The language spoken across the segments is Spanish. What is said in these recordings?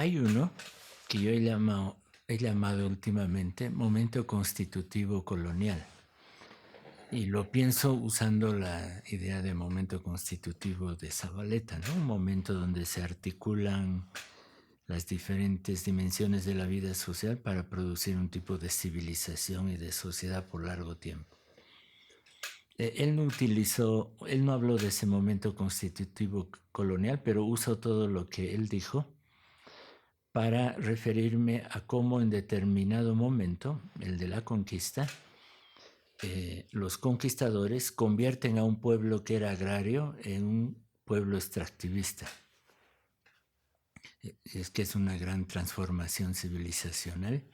Hay uno que yo he llamado últimamente momento constitutivo colonial. Y lo pienso usando la idea de momento constitutivo de Zabaleta, ¿no? Un momento donde se articulan las diferentes dimensiones de la vida social para producir un tipo de civilización y de sociedad por largo tiempo. Él no habló de ese momento constitutivo colonial, pero usó todo lo que él dijo para referirme a cómo en determinado momento, el de la conquista, los conquistadores convierten a un pueblo que era agrario en un pueblo extractivista. Es que es una gran transformación civilizacional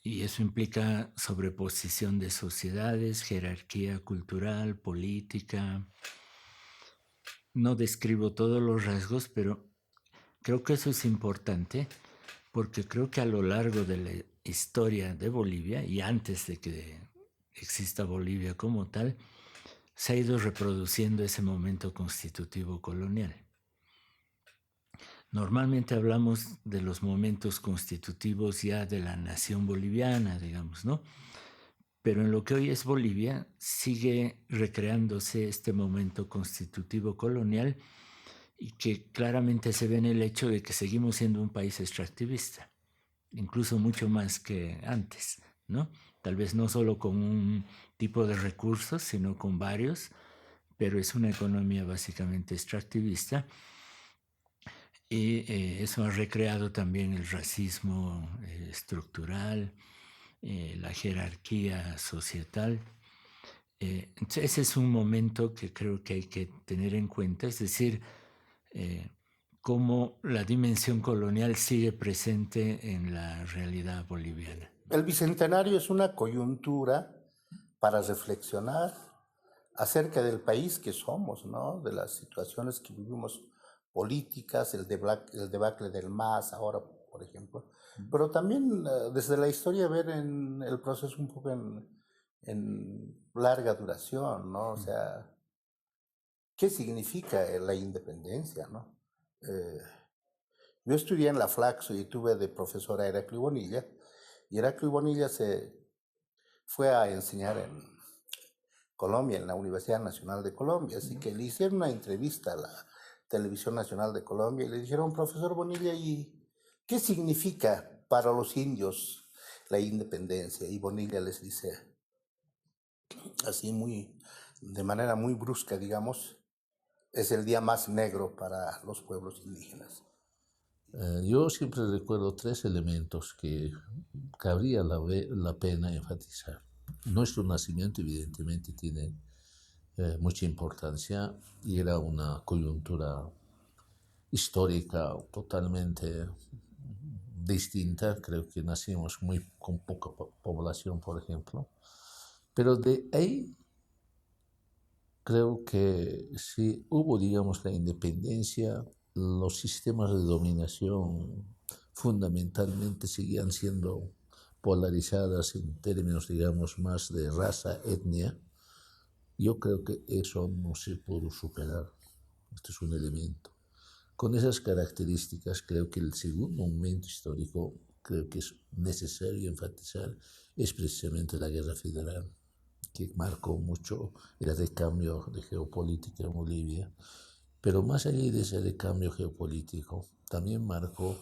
y eso implica sobreposición de sociedades, jerarquía cultural, política. No describo todos los rasgos, pero creo que eso es importante porque creo que a lo largo de la historia de Bolivia y antes de que exista Bolivia como tal, se ha ido reproduciendo ese momento constitutivo colonial. Normalmente hablamos de los momentos constitutivos ya de la nación boliviana, digamos, ¿no? Pero en lo que hoy es Bolivia, sigue recreándose este momento constitutivo colonial y que claramente se ve en el hecho de que seguimos siendo un país extractivista, incluso mucho más que antes, ¿no? Tal vez no solo con un tipo de recursos, sino con varios, pero es una economía básicamente extractivista y eso ha recreado también el racismo estructural, la jerarquía societal. Entonces ese es un momento que creo que hay que tener en cuenta, es decir, cómo la dimensión colonial sigue presente en la realidad boliviana. El bicentenario es una coyuntura para reflexionar acerca del país que somos, ¿no? De las situaciones que vivimos políticas, el debacle del MAS ahora, por ejemplo, pero también desde la historia ver en el proceso un poco en larga duración, ¿no? O sea, ¿qué significa la independencia, no? Yo estudié en la Flaxo y tuve de profesora a Heraclio Bonilla, y Heraclio Bonilla se fue a enseñar en Colombia, en la Universidad Nacional de Colombia, así que le hicieron una entrevista a la Televisión Nacional de Colombia y le dijeron, profesor Bonilla, ¿y qué significa para los indios la independencia? Y Bonilla les dice, así de manera muy brusca, digamos, es el día más negro para los pueblos indígenas. Yo siempre recuerdo tres elementos que cabría la pena enfatizar. Nuestro nacimiento evidentemente tiene mucha importancia y era una coyuntura histórica totalmente distinta. Creo que nacimos con poca población, por ejemplo. Pero de ahí creo que si hubo, digamos, la independencia, los sistemas de dominación fundamentalmente seguían siendo polarizadas en términos, digamos, más de raza, etnia. Yo creo que eso no se pudo superar. Este es un elemento. Con esas características, creo que el segundo momento histórico, creo que es necesario enfatizar, es precisamente la Guerra Federal, que marcó mucho el recambio de geopolítica en Bolivia. Pero más allá de ese recambio geopolítico, también marcó,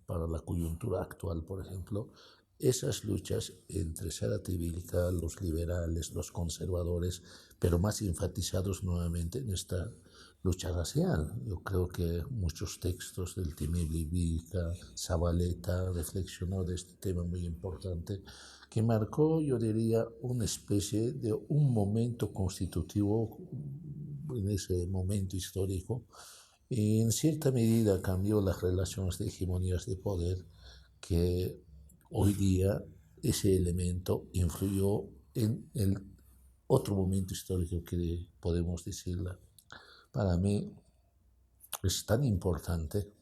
para la coyuntura actual, por ejemplo, esas luchas entre Zárate y Vilca, los liberales, los conservadores, pero más enfatizados nuevamente en esta lucha racial. Yo creo que muchos textos del temible Vilca, Zabaleta, reflexionó de este tema muy importante, que marcó, yo diría, una especie de un momento constitutivo en ese momento histórico, y en cierta medida cambió las relaciones de hegemonías de poder, que hoy día ese elemento influyó en el otro momento histórico que podemos decirla. Para mí es tan importante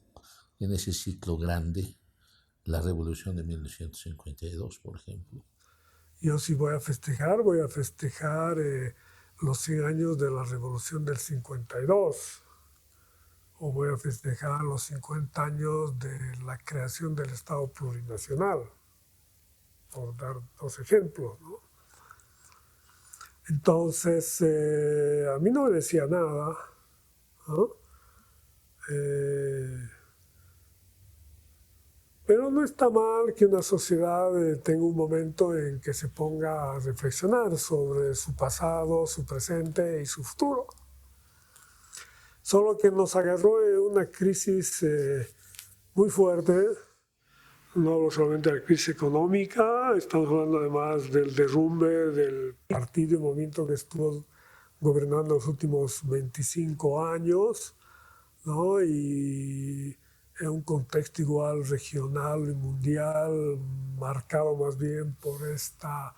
en ese ciclo grande la revolución de 1952, por ejemplo. Yo sí voy a festejar los 100 años de la revolución del 52. o voy a festejar los 50 años de la creación del Estado plurinacional, por dar dos ejemplos, ¿no? Entonces, a mí no me decía nada, ¿no? Pero no está mal que una sociedad tenga un momento en que se ponga a reflexionar sobre su pasado, su presente y su futuro. Solo que nos agarró en una crisis muy fuerte, no solamente la crisis económica, estamos hablando además del derrumbe del partido y movimiento que estuvo gobernando los últimos 25 años, ¿no? Y en un contexto igual regional y mundial, marcado más bien por esta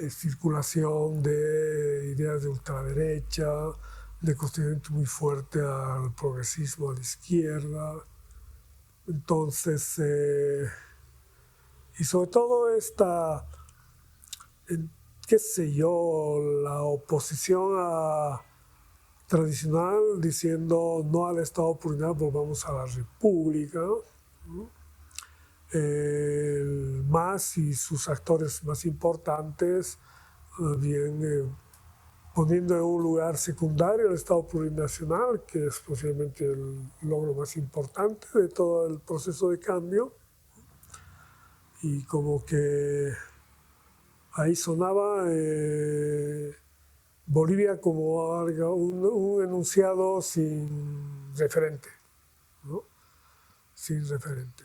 circulación de ideas de ultraderecha, de cuestionamiento muy fuerte al progresismo a la izquierda. Entonces, y sobre todo esta, qué sé yo, la oposición tradicional diciendo no al Estado plurinacional, volvamos a la República, ¿no? El MAS y sus actores más importantes, bien poniendo en un lugar secundario el Estado plurinacional, que es posiblemente el logro más importante de todo el proceso de cambio. Y como que ahí sonaba Bolivia como un enunciado sin referente, ¿no? Sin referente.